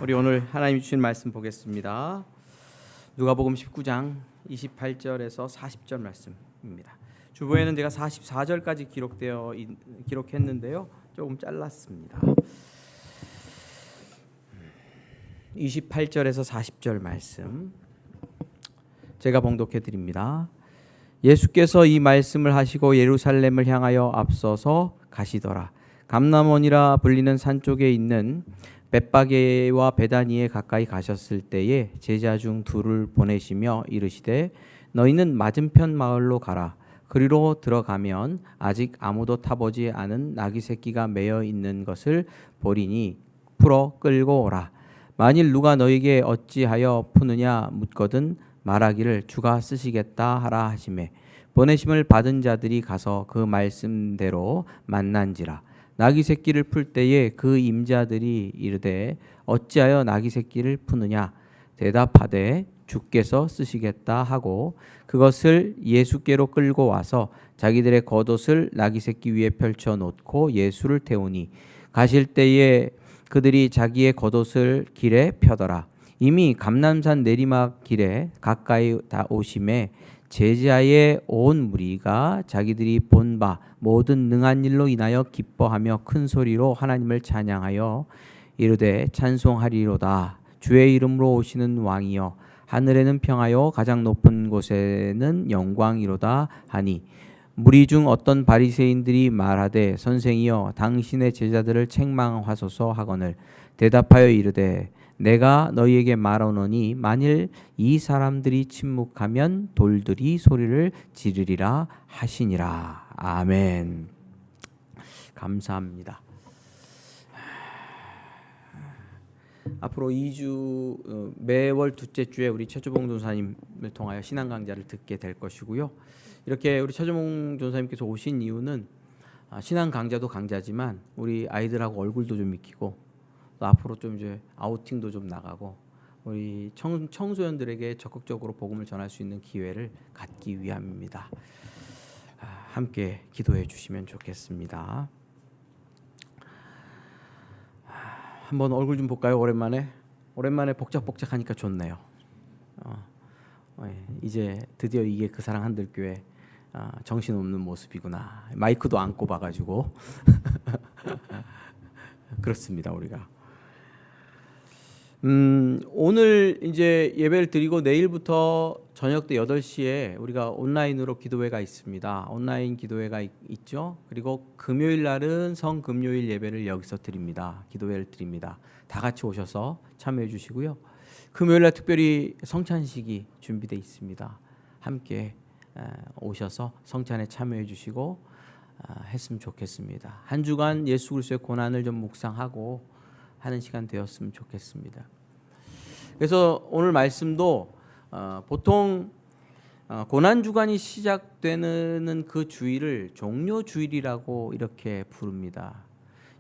우리 오늘 하나님 주신 말씀 보겠습니다. 누가복음 19장 28절에서 40절 말씀입니다. 주보에는 제가 44절까지 기록했는데요. 조금 잘랐습니다. 28절에서 40절 말씀 제가 봉독해 드립니다. 예수께서 이 말씀을 하시고 예루살렘을 향하여 앞서서 가시더라. 감람원이라 불리는 산 쪽에 있는 벳바게와 베다니에 가까이 가셨을 때에 제자 중 둘을 보내시며 이르시되 너희는 맞은편 마을로 가라. 그리로 들어가면 아직 아무도 타보지 않은 나귀 새끼가 매여 있는 것을 보리니 풀어 끌고 오라. 만일 누가 너희에게 어찌하여 푸느냐 묻거든 말하기를 주가 쓰시겠다 하라 하시매 보내심을 받은 자들이 가서 그 말씀대로 만난지라. 나귀 새끼를 풀 때에 그 임자들이 이르되 어찌하여 나귀 새끼를 푸느냐 대답하되 주께서 쓰시겠다 하고 그것을 예수께로 끌고 와서 자기들의 겉옷을 나귀 새끼 위에 펼쳐 놓고 예수를 태우니 가실 때에 그들이 자기의 겉옷을 길에 펴더라. 이미 감람산 내리막 길에 가까이 다 오심에 제자의 온 무리가 자기들이 본 바 모든 능한 일로 인하여 기뻐하며 큰 소리로 하나님을 찬양하여 이르되 찬송하리로다. 주의 이름으로 오시는 왕이여 하늘에는 평하여 가장 높은 곳에는 영광이로다 하니 무리 중 어떤 바리새인들이 말하되 선생이여 당신의 제자들을 책망하소서 하거늘 대답하여 이르되 내가 너희에게 말하노니 만일 이 사람들이 침묵하면 돌들이 소리를 지르리라 하시니라. 아멘. 감사합니다. 앞으로 2주 매월 둘째 주에 우리 최주봉 전사님을 통하여 신앙 강좌를 듣게 될 것이고요. 이렇게 우리 최주봉 전사님께서 오신 이유는 신앙 강좌도 강좌지만 우리 아이들하고 얼굴도 좀 익히고 또 앞으로 좀 이제 아우팅도 좀 나가고 우리 청소년들에게 적극적으로 복음을 전할 수 있는 기회를 갖기 위함입니다. 함께 기도해 주시면 좋겠습니다. 한번 얼굴 좀 볼까요? 오랜만에 복작복작하니까 좋네요. 이제 드디어 이게 그 사랑 한들교회 정신없는 모습이구나. 마이크도 안 꼽아가지고 그렇습니다. 우리가 오늘 이제 예배를 드리고 내일부터 저녁 때 8시에 우리가 온라인으로 기도회가 있습니다. 온라인 기도회가 있죠. 그리고 금요일 날은 성금요일 예배를 여기서 드립니다. 기도회를 드립니다. 다 같이 오셔서 참여해 주시고요. 금요일 날 특별히 성찬식이 준비되어 있습니다. 함께 오셔서 성찬에 참여해 주시고 했으면 좋겠습니다. 한 주간 예수 그리스도의 고난을 좀 묵상하고 하는 시간 되었으면 좋겠습니다. 그래서 오늘 말씀도 보통 고난 주간이 시작되는 그 주일을 종료 주일이라고 이렇게 부릅니다.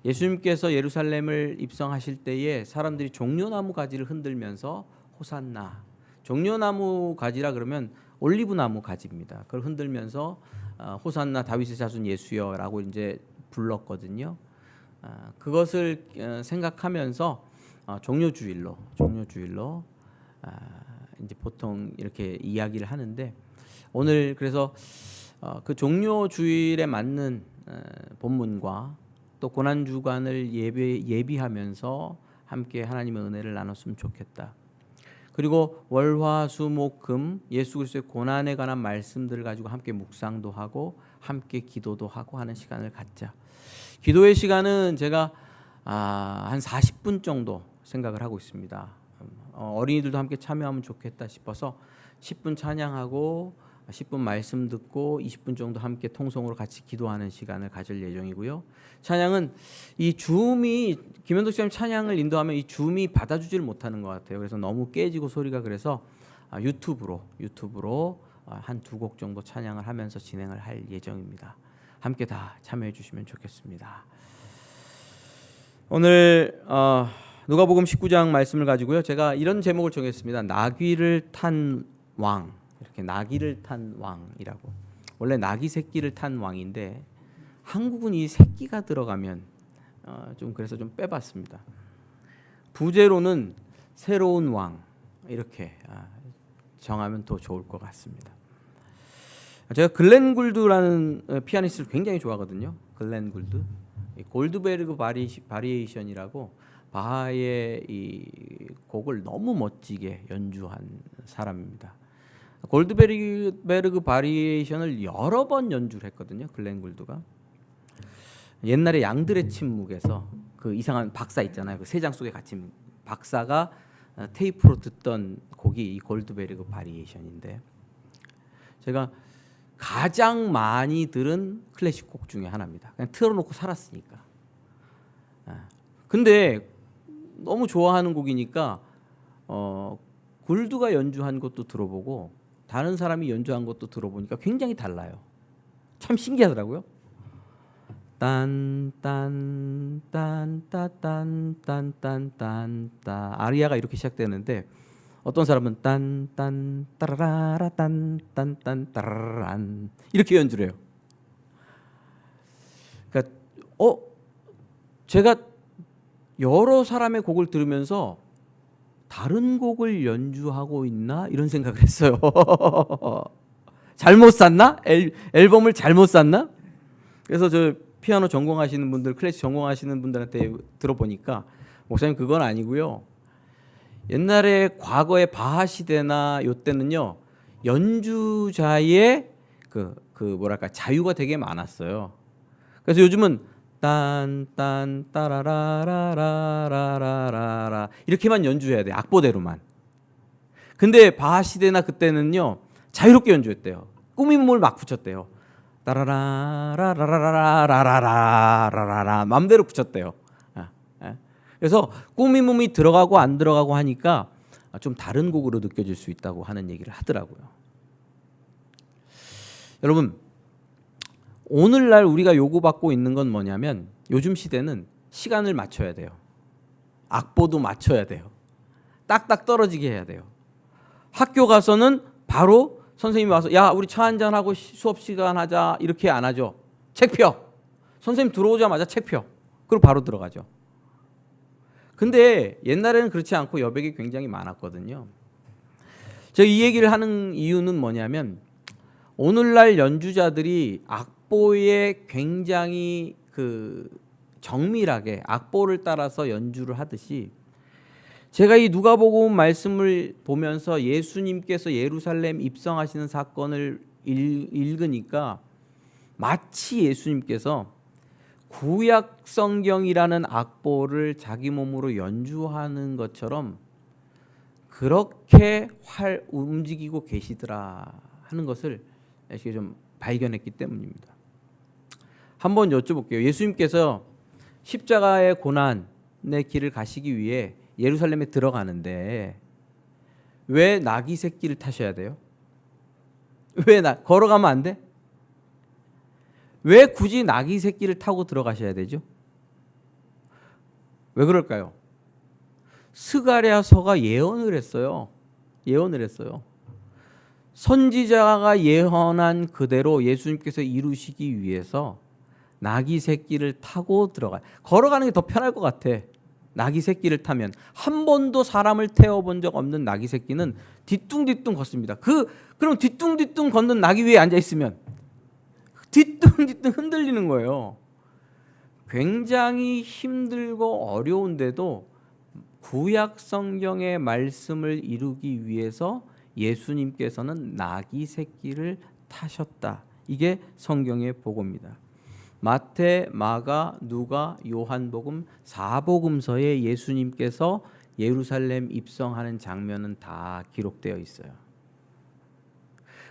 예수님께서 예루살렘을 입성하실 때에 사람들이 종려나무 가지를 흔들면서 호산나, 종려나무 가지라 그러면 올리브나무 가지입니다. 그걸 흔들면서 호산나 다윗의 자손 예수여라고 이제 불렀거든요. 그것을 생각하면서 종료주일로 이제 보통 이렇게 이야기를 하는데 오늘 그래서 그 종료주일에 맞는 본문과 또 고난주간을 예비하면서 함께 하나님의 은혜를 나눴으면 좋겠다. 그리고 월화수목금 예수 그리스도의 고난에 관한 말씀들을 가지고 함께 묵상도 하고 함께 기도도 하고 하는 시간을 갖자. 기도의 시간은 제가 한 40분 정도 생각을 하고 있습니다. 어린이들도 함께 참여하면 좋겠다 싶어서 10분 찬양하고 10분 말씀 듣고 20분 정도 함께 통성으로 같이 기도하는 시간을 가질 예정이고요. 찬양은 이 줌이 김현덕 씨님 찬양을 인도하면 이 줌이 받아주지를 못하는 것 같아요. 그래서 너무 깨지고 소리가 그래서 유튜브로 한 2곡 정도 찬양을 하면서 진행을 할 예정입니다. 함께 다 참여해 주시면 좋겠습니다. 오늘 누가복음 19장 말씀을 가지고요. 제가 이런 제목을 정했습니다. 나귀를 탄 왕. 이렇게 나귀를 탄 왕이라고. 원래 나귀 새끼를 탄 왕인데 한국은 이 새끼가 들어가면 좀 그래서 좀 빼봤습니다. 부제로는 새로운 왕 이렇게 정하면 더 좋을 것 같습니다. 제가 글렌 굴드라는 피아니스트를 굉장히 좋아하거든요. 글렌 굴드, 골드베르그 바리에이션이라고 바하의 이 곡을 너무 멋지게 연주한 사람입니다. 골드베르그 바리에이션을 여러 번 연주를 했거든요. 글렌 굴드가 옛날에 양들의 침묵에서 그 이상한 박사 있잖아요. 그 세 장 속에 갇힌 박사가 테이프로 듣던 곡이 이 골드베르그 바리에이션인데 제가 가장 많이 들은 클래식 곡 중에 하나입니다. 그냥 틀어놓고 살았으니까. 근데 너무 좋아하는 곡이니까 굴드가 연주한 것도 들어보고 다른 사람이 연주한 것도 들어보니까 굉장히 달라요. 참 신기하더라고요. 딴딴딴딴딴딴딴딴 아리아가 이렇게 시작되는데 어떤 사람은 딴딴 따라라라 딴딴딴 따라란 이렇게 연주를 해요. 그러니까 제가 여러 사람의 곡을 들으면서 다른 곡을 연주하고 있나 이런 생각을 했어요. 잘못 샀나? 앨범을 잘못 샀나? 그래서 저 피아노 전공하시는 분들, 클래식 전공하시는 분들한테 들어보니까 목사님 그건 아니고요. 옛날에 과거의 바하 시대나 요때는요 연주자의 그 뭐랄까 자유가 되게 많았어요. 그래서 요즘은 딴딴 따라라라라라라라 이렇게만 연주해야 돼. 악보대로만. 근데 바하 시대나 그때는요 자유롭게 연주했대요. 꾸밈을 막 붙였대요. 따라라라라라라라라라라 맘대로 붙였대요. 그래서 꾸밈음이 들어가고 안 들어가고 하니까 좀 다른 곡으로 느껴질 수 있다고 하는 얘기를 하더라고요. 여러분 오늘날 우리가 요구받고 있는 건 뭐냐면 요즘 시대는 시간을 맞춰야 돼요. 악보도 맞춰야 돼요. 딱딱 떨어지게 해야 돼요. 학교 가서는 바로 선생님이 와서 야 우리 차 한잔하고 수업 시간 하자 이렇게 안 하죠. 책 펴. 선생님 들어오자마자 책 펴. 그리고 바로 들어가죠. 근데 옛날에는 그렇지 않고 여백이 굉장히 많았거든요. 제가 이 얘기를 하는 이유는 뭐냐면 오늘날 연주자들이 악보에 굉장히 정밀하게 악보를 따라서 연주를 하듯이 제가 이 누가복음 말씀을 보면서 예수님께서 예루살렘 입성하시는 사건을 읽으니까 마치 예수님께서 구약 성경이라는 악보를 자기 몸으로 연주하는 것처럼 그렇게 움직이고 계시더라 하는 것을 이렇게 좀 발견했기 때문입니다. 한번 여쭤볼게요. 예수님께서 십자가의 고난의 길을 가시기 위해 예루살렘에 들어가는데 왜 나귀 새끼를 타셔야 돼요? 왜 걸어가면 안 돼? 왜 굳이 나귀 새끼를 타고 들어가셔야 되죠? 왜 그럴까요? 스가랴서가 예언을 했어요. 선지자가 예언한 그대로 예수님께서 이루시기 위해서 나귀 새끼를 타고 들어가요. 걸어가는 게 더 편할 것 같아. 나귀 새끼를 타면 한 번도 사람을 태워본 적 없는 나귀 새끼는 뒤뚱뒤뚱 걷습니다. 그럼 뒤뚱뒤뚱 걷는 나귀 위에 앉아 있으면 뒤뚱뒤뚱 흔들리는 거예요. 굉장히 힘들고 어려운데도 구약 성경의 말씀을 이루기 위해서 예수님께서는 나귀 새끼를 타셨다. 이게 성경의 보고입니다. 마태, 마가, 누가, 요한복음 4복음서에 예수님께서 예루살렘 입성하는 장면은 다 기록되어 있어요.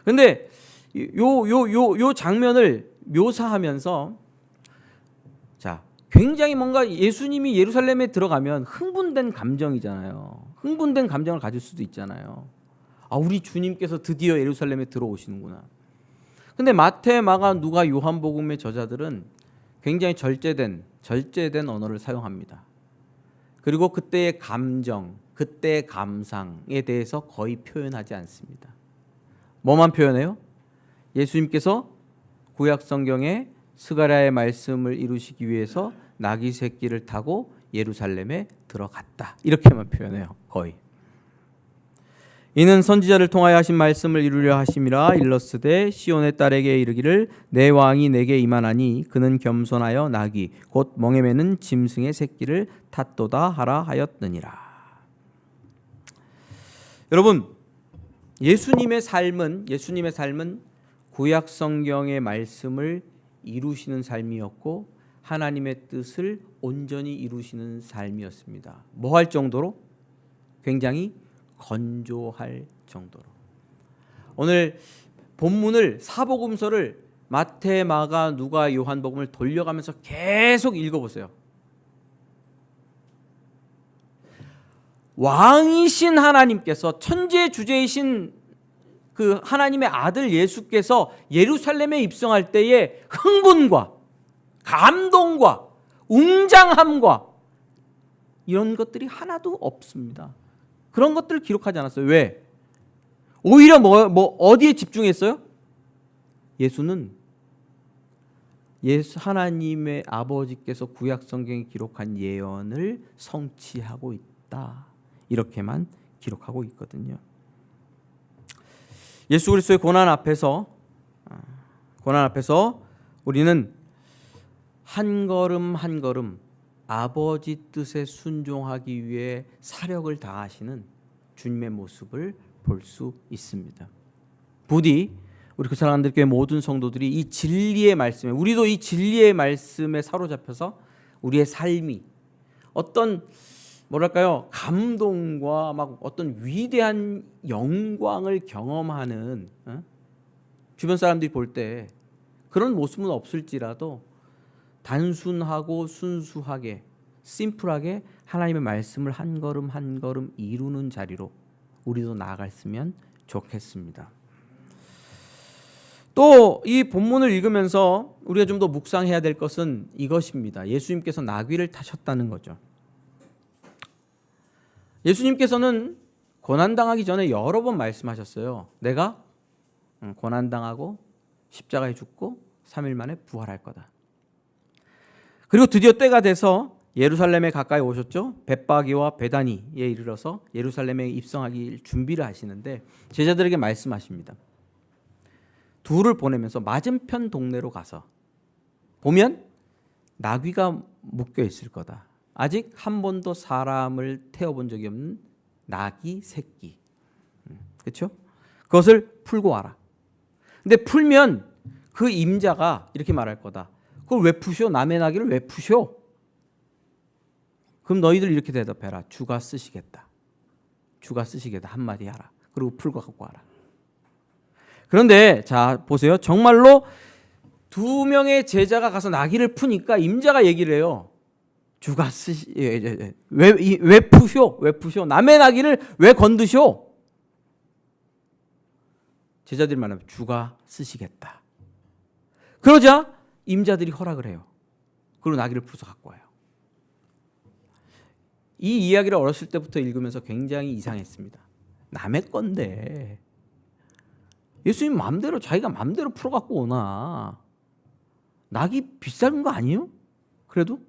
근데 요 장면을 묘사하면서 자, 굉장히 뭔가 예수님이 예루살렘에 들어가면 흥분된 감정이잖아요. 흥분된 감정을 가질 수도 있잖아요. 우리 주님께서 드디어 예루살렘에 들어오시는구나. 근데 마태, 마가, 누가, 요한복음의 저자들은 굉장히 절제된 언어를 사용합니다. 그리고 그때의 감정, 그때의 감상에 대해서 거의 표현하지 않습니다. 뭐만 표현해요? 예수님께서 구약 성경에 스가랴의 말씀을 이루시기 위해서 나귀 새끼를 타고 예루살렘에 들어갔다. 이렇게만 표현해요. 거의. 이는 선지자를 통하여 하신 말씀을 이루려 하심이라. 일러스되 시온의 딸에게 이르기를 내 왕이 내게 임하나니 그는 겸손하여 나귀 곧 멍에 매는 짐승의 새끼를 탓도다 하라 하였느니라. 여러분, 예수님의 삶은 구약 성경의 말씀을 이루시는 삶이었고 하나님의 뜻을 온전히 이루시는 삶이었습니다. 뭐 할 정도로? 굉장히 건조할 정도로. 오늘 본문을 사복음서를 마태, 마가, 누가, 요한복음을 돌려가면서 계속 읽어보세요. 왕이신 하나님께서, 천지의 주제이신 그 하나님의 아들 예수께서 예루살렘에 입성할 때의 흥분과 감동과 웅장함과 이런 것들이 하나도 없습니다. 그런 것들을 기록하지 않았어요. 왜? 오히려 어디에 집중했어요? 예수는 하나님의 아버지께서 구약 성경에 기록한 예언을 성취하고 있다. 이렇게만 기록하고 있거든요. 예수 그리스도의 고난 앞에서 우리는 한 걸음 한 걸음 아버지 뜻에 순종하기 위해 사력을 다하시는 주님의 모습을 볼 수 있습니다. 부디 우리 그 사랑하는 교회 모든 성도들이 이 진리의 말씀에, 우리도 이 진리의 말씀에 사로잡혀서 우리의 삶이 어떤 감동과 막 어떤 위대한 영광을 경험하는 주변 사람들이 볼 때 그런 모습은 없을지라도 단순하고 순수하게 심플하게 하나님의 말씀을 한 걸음 한 걸음 이루는 자리로 우리도 나아갔으면 좋겠습니다. 또 이 본문을 읽으면서 우리가 좀 더 묵상해야 될 것은 이것입니다. 예수님께서 나귀를 타셨다는 거죠. 예수님께서는 고난당하기 전에 여러 번 말씀하셨어요. 내가 고난당하고 십자가에 죽고 3일 만에 부활할 거다. 그리고 드디어 때가 돼서 예루살렘에 가까이 오셨죠. 벳바기와 베다니에 이르러서 예루살렘에 입성하기 준비를 하시는데 제자들에게 말씀하십니다. 둘을 보내면서 맞은편 동네로 가서 보면 나귀가 묶여 있을 거다. 아직 한 번도 사람을 태워본 적이 없는 나귀 새끼. 그렇죠? 그것을 풀고 와라. 근데 풀면 그 임자가 이렇게 말할 거다. 그걸 왜 푸셔? 남의 나귀를 왜 푸셔? 그럼 너희들 이렇게 대답해라. 주가 쓰시겠다. 주가 쓰시겠다. 한마디 하라. 그리고 풀고 갖고 와라. 그런데 자 보세요. 정말로 두 명의 제자가 가서 나귀를 푸니까 임자가 얘기를 해요. 주가 왜 푸셔? 왜 푸셔? 남의 나귀를 왜 건드셔? 제자들이 말하면 주가 쓰시겠다. 그러자 임자들이 허락을 해요. 그리고 나귀를 풀어서 갖고 와요. 이 이야기를 어렸을 때부터 읽으면서 굉장히 이상했습니다. 남의 건데 예수님 마음대로 자기가 마음대로 풀어 갖고 오나? 나귀 비싼 거 아니에요? 그래도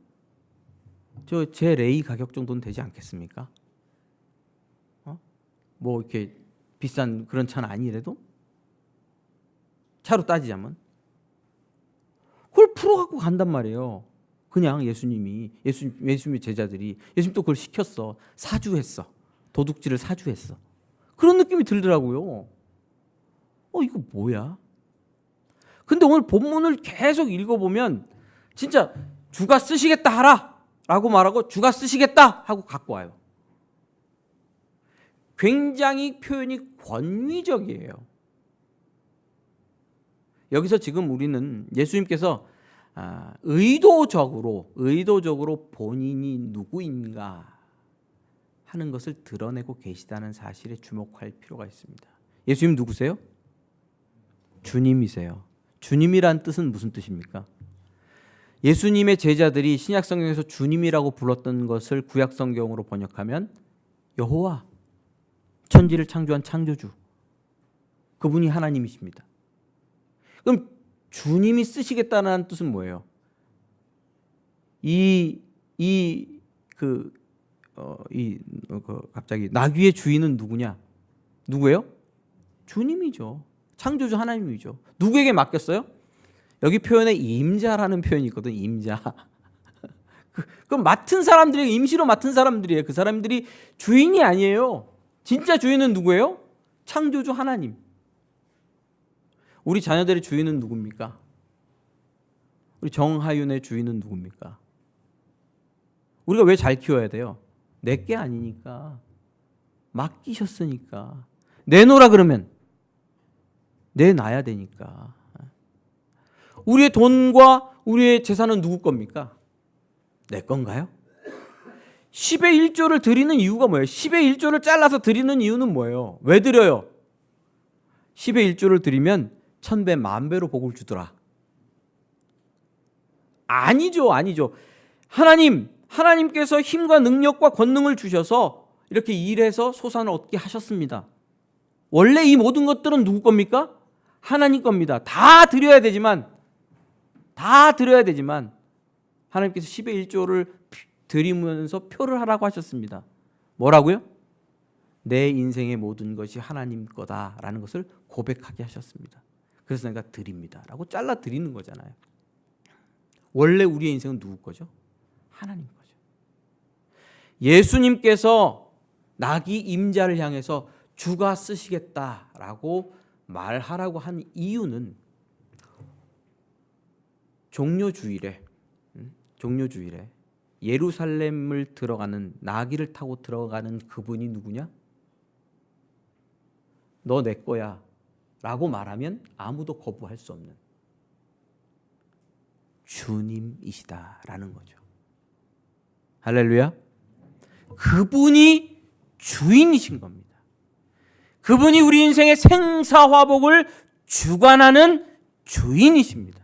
제 레이 가격 정도는 되지 않겠습니까? 뭐 이렇게 비싼 그런 차는 아니래도 차로 따지자면 그걸 풀어 갖고 간단 말이에요. 그냥 예수님의 제자들이 예수님 또 그걸 시켰어. 사주했어. 도둑질을 사주했어. 그런 느낌이 들더라고요. 이거 뭐야? 근데 오늘 본문을 계속 읽어보면 진짜 주가 쓰시겠다 하라 라고 말하고 주가 쓰시겠다 하고 갖고 와요. 굉장히 표현이 권위적이에요. 여기서 지금 우리는 예수님께서 의도적으로 본인이 누구인가 하는 것을 드러내고 계시다는 사실에 주목할 필요가 있습니다. 예수님 누구세요? 주님이세요. 주님이란 뜻은 무슨 뜻입니까? 예수님의 제자들이 신약 성경에서 주님이라고 불렀던 것을 구약 성경으로 번역하면 여호와, 천지를 창조한 창조주, 그분이 하나님이십니다. 그럼 주님이 쓰시겠다는 뜻은 뭐예요? 갑자기 나귀의 주인은 누구냐? 누구예요? 주님이죠. 창조주 하나님이죠. 누구에게 맡겼어요? 여기 표현에 임자라는 표현이 있거든. 임자. 그럼 맡은 사람들이 임시로 맡은 사람들이에요. 그 사람들이 주인이 아니에요. 진짜 주인은 누구예요? 창조주 하나님. 우리 자녀들의 주인은 누굽니까? 우리 정하윤의 주인은 누굽니까? 우리가 왜 잘 키워야 돼요? 내게 아니니까. 맡기셨으니까. 내놓으라 그러면 내놔야 되니까. 우리의 돈과 우리의 재산은 누구 겁니까? 내 건가요? 10의 1조를 드리는 이유가 뭐예요? 10의 1조를 잘라서 드리는 이유는 뭐예요? 왜 드려요? 10의 1조를 드리면 1000배, 10,000배로 복을 주더라. 아니죠. 하나님께서 힘과 능력과 권능을 주셔서 이렇게 일해서 소산을 얻게 하셨습니다. 원래 이 모든 것들은 누구 겁니까? 하나님 겁니다. 다 드려야 되지만 하나님께서 10의 1조를 드리면서 표를 하라고 하셨습니다. 뭐라고요? 내 인생의 모든 것이 하나님 거다라는 것을 고백하게 하셨습니다. 그래서 내가 드립니다 라고 잘라 드리는 거잖아요. 원래 우리의 인생은 누구 거죠? 하나님 거죠. 예수님께서 나귀 임자를 향해서 주가 쓰시겠다라고 말하라고 한 이유는 종료주일에 예루살렘을 들어가는 나귀를 타고 들어가는 그분이 누구냐? 너 내 거야 라고 말하면 아무도 거부할 수 없는 주님이시다라는 거죠. 할렐루야. 그분이 주인이신 겁니다. 그분이 우리 인생의 생사화복을 주관하는 주인이십니다.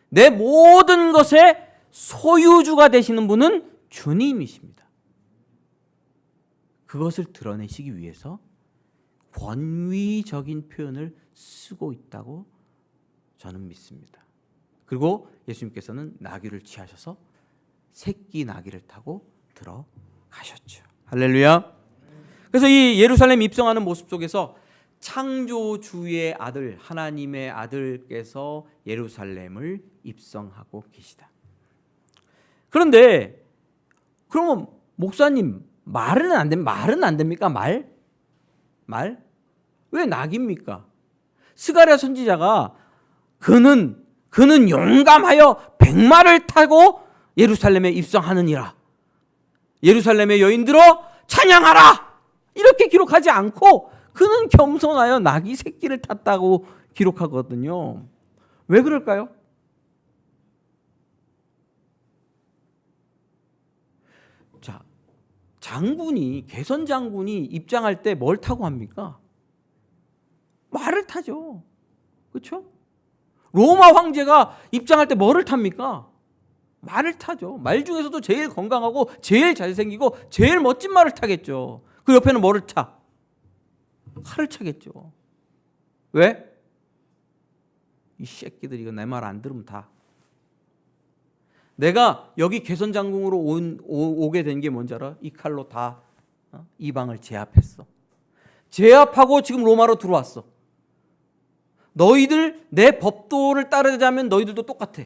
내 모든 것의 소유주가 되시는 분은 주님이십니다. 그것을 드러내시기 위해서 권위적인 표현을 쓰고 있다고 저는 믿습니다. 그리고 예수님께서는 나귀를 취하셔서 새끼 나귀를 타고 들어가셨죠. 할렐루야. 그래서 이 예루살렘 입성하는 모습 속에서 창조주의 아들, 하나님의 아들께서 예루살렘을 입성하고 계시다. 그런데 그러면 목사님 말은 안 됩니까? 말? 왜 낙입니까? 스가랴 선지자가 그는 용감하여 백마를 타고 예루살렘에 입성하느니라. 예루살렘의 여인들아 찬양하라. 이렇게 기록하지 않고 그는 겸손하여 나귀 새끼를 탔다고 기록하거든요. 왜 그럴까요? 자, 개선 장군이 입장할 때 뭘 타고 합니까? 말을 타죠. 그렇죠? 로마 황제가 입장할 때 뭐를 탑니까? 말을 타죠. 말 중에서도 제일 건강하고 제일 잘생기고 제일 멋진 말을 타겠죠. 그 옆에는 뭐를 타? 칼을 차겠죠. 왜? 이 새끼들 이거 내 말 안 들으면 다. 내가 여기 개선 장군으로 오게 된 게 뭔지 알아? 이 칼로 다 이방을 제압했어. 제압하고 지금 로마로 들어왔어. 너희들 내 법도를 따르자면 너희들도 똑같아.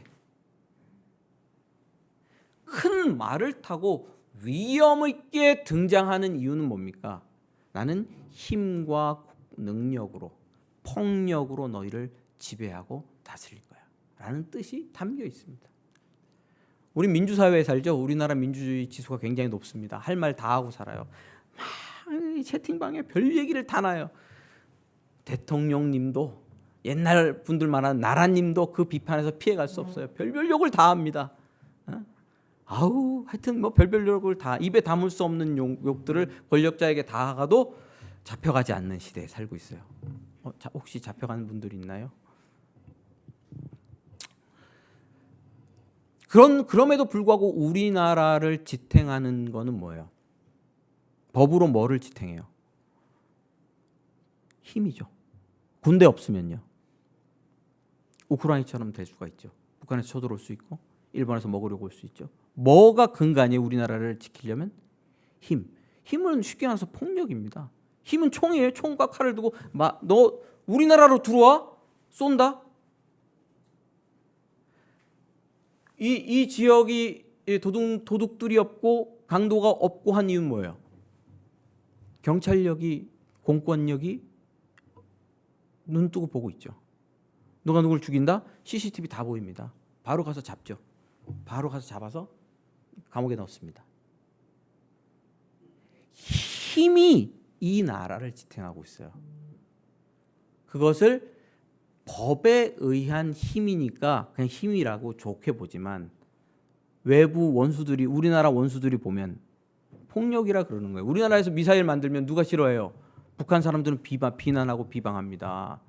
큰 말을 타고 위험 있게 등장하는 이유는 뭡니까? 나는 힘과 능력으로 폭력으로 너희를 지배하고 다스릴 거야 라는 뜻이 담겨 있습니다. 우리 민주사회에 살죠. 우리나라 민주주의 지수가 굉장히 높습니다. 할 말 다 하고 살아요. 막 채팅방에 별 얘기를 다 놔요. 대통령님도 옛날 분들만한 나라님도 그 비판에서 피해갈 수 없어요. 별별 욕을 다 합니다. 하여튼 뭐 별별 욕을 다 입에 담을 수 없는 욕들을 권력자에게 다 하가도 잡혀가지 않는 시대에 살고 있어요. 혹시 잡혀가는 분들이 있나요? 그럼에도 불구하고 우리나라를 지탱하는 거는 뭐예요? 법으로 뭐를 지탱해요? 힘이죠. 군대 없으면요. 우크라이나처럼 될 수가 있죠. 북한에서 쳐들어올 수 있고 일본에서 먹으려고 올 수 있죠. 뭐가 근간이에요? 우리나라를 지키려면 힘은 쉽게 말해서 폭력입니다. 힘은 총이에요. 총과 칼을 두고 너 우리나라로 들어와? 쏜다? 이 지역이 도둑들이 없고 강도가 없고 한 이유는 뭐예요? 경찰력이, 공권력이 눈 뜨고 보고 있죠. 누가 누굴 죽인다? CCTV 다 보입니다. 바로 가서 잡죠. 바로 가서 잡아서 감옥에 넣습니다. 힘이 이 나라를 지탱하고 있어요. 그것을 법에 의한 힘이니까 그냥 힘이라고 좋게 보지만 외부 원수들이, 우리나라 원수들이 보면 폭력이라 그러는 거예요. 우리나라에서 미사일 만들면 누가 싫어해요? 북한 사람들은 비난하고 비방합니다.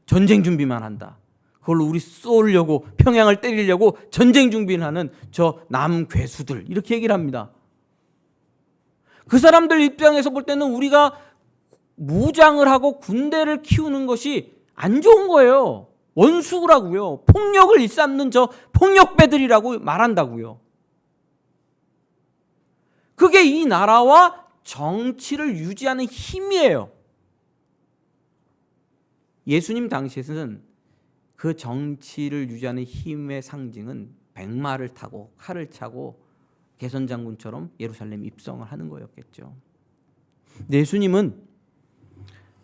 전쟁 준비만 한다. 그걸로 우리 쏘려고, 평양을 때리려고 전쟁 준비하는 저 남괴수들, 이렇게 얘기를 합니다. 그 사람들 입장에서 볼 때는 우리가 무장을 하고 군대를 키우는 것이 안 좋은 거예요. 원수라고요. 폭력을 일삼는 저 폭력배들이라고 말한다고요. 그게 이 나라와 정치를 유지하는 힘이에요. 예수님 당시에는 그 정치를 유지하는 힘의 상징은 백마를 타고 칼을 차고 개선장군처럼 예루살렘 입성을 하는 거였겠죠. 예수님은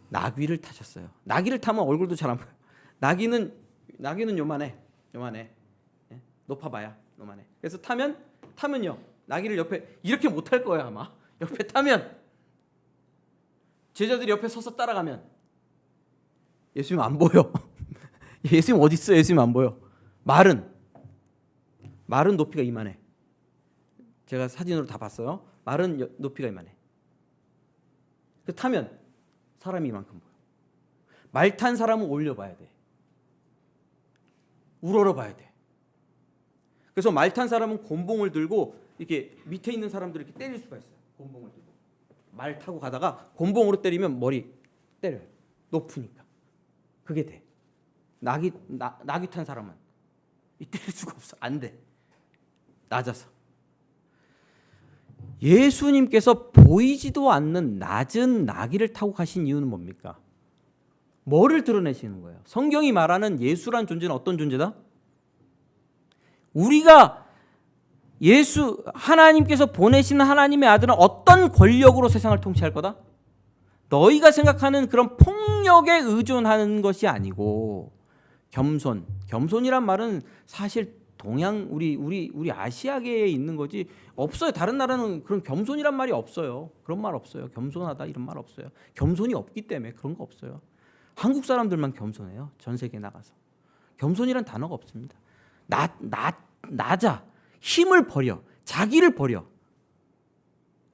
나귀를 타셨어요. 나귀를 타면 얼굴도 잘 안 보여요. 나귀는 요만해. 높아봐야 요만해. 그래서 타면요. 나귀를 옆에 이렇게 못 탈 거예요 아마. 옆에 타면 제자들이 옆에 서서 따라가면 예수님 안 보여. 예수님 어디 있어요? 예수님 안 보여. 말은 높이가 이만해. 제가 사진으로 다 봤어요. 말은 높이가 이만해. 그 타면 사람이 이만큼 보여. 말 탄 사람은 올려봐야 돼. 우러러봐야 돼. 그래서 말 탄 사람은 곤봉을 들고 이렇게 밑에 있는 사람들을 이렇게 때릴 수가 있어요. 곤봉을 들고 말 타고 가다가 곤봉으로 때리면 머리 때려요. 높으니까. 그게 돼. 나귀 탄 사람은 때릴 수가 없어. 안 돼. 낮아서. 예수님께서 보이지도 않는 낮은 나귀를 타고 가신 이유는 뭡니까? 뭐를 드러내시는 거예요? 성경이 말하는 예수란 존재는 어떤 존재다? 우리가 하나님께서 보내시는 하나님의 아들은 어떤 권력으로 세상을 통치할 거다? 너희가 생각하는 그런 폭력에 의존하는 것이 아니고 겸손이란 말은 사실 동양 우리 아시아계에 있는 거지 없어요. 다른 나라는 그런 겸손이란 말이 없어요. 그런 말 없어요. 겸손하다 이런 말 없어요. 겸손이 없기 때문에 그런 거 없어요. 한국 사람들만 겸손해요. 전 세계에 나가서. 겸손이란 단어가 없습니다. 낮아. 힘을 버려. 자기를 버려.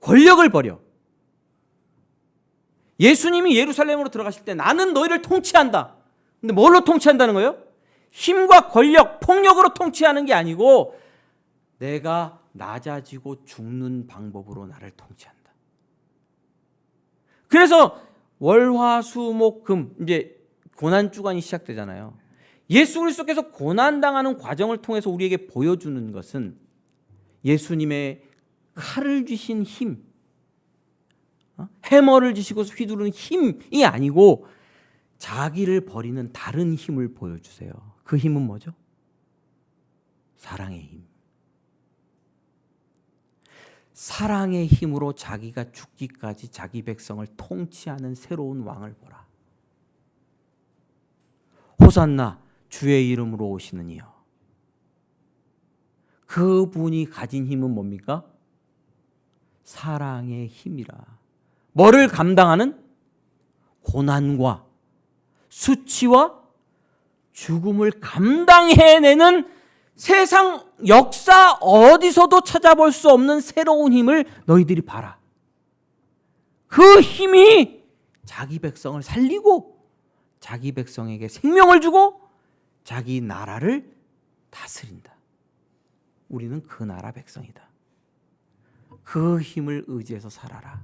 권력을 버려. 예수님이 예루살렘으로 들어가실 때 나는 너희를 통치한다. 근데 뭘로 통치한다는 거예요? 힘과 권력, 폭력으로 통치하는 게 아니고 내가 낮아지고 죽는 방법으로 나를 통치한다. 그래서 월화수목금 이제 고난 주간이 시작되잖아요. 예수 그리스도께서 고난당하는 과정을 통해서 우리에게 보여주는 것은 예수님의 칼을 쥐신 힘, 해머를 쥐시고 휘두르는 힘이 아니고 자기를 버리는 다른 힘을 보여주세요. 그 힘은 뭐죠? 사랑의 힘. 사랑의 힘으로 자기가 죽기까지 자기 백성을 통치하는 새로운 왕을 보라. 호산나 주의 이름으로 오시는 이여. 그분이 가진 힘은 뭡니까? 사랑의 힘이라. 뭐를 감당하는? 고난과 수치와 죽음을 감당해내는 세상 역사 어디서도 찾아볼 수 없는 새로운 힘을 너희들이 봐라. 그 힘이 자기 백성을 살리고 자기 백성에게 생명을 주고 자기 나라를 다스린다. 우리는 그 나라 백성이다. 그 힘을 의지해서 살아라.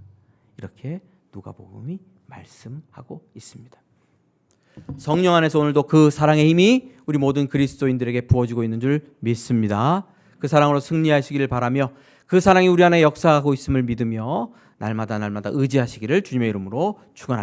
이렇게 누가복음이 말씀하고 있습니다. 성령 안에서 오늘도 그 사랑의 힘이 우리 모든 그리스도인들에게 부어지고 있는 줄 믿습니다. 그 사랑으로 승리하시기를 바라며 그 사랑이 우리 안에 역사하고 있음을 믿으며 날마다 의지하시기를 주님의 이름으로 축원합니다.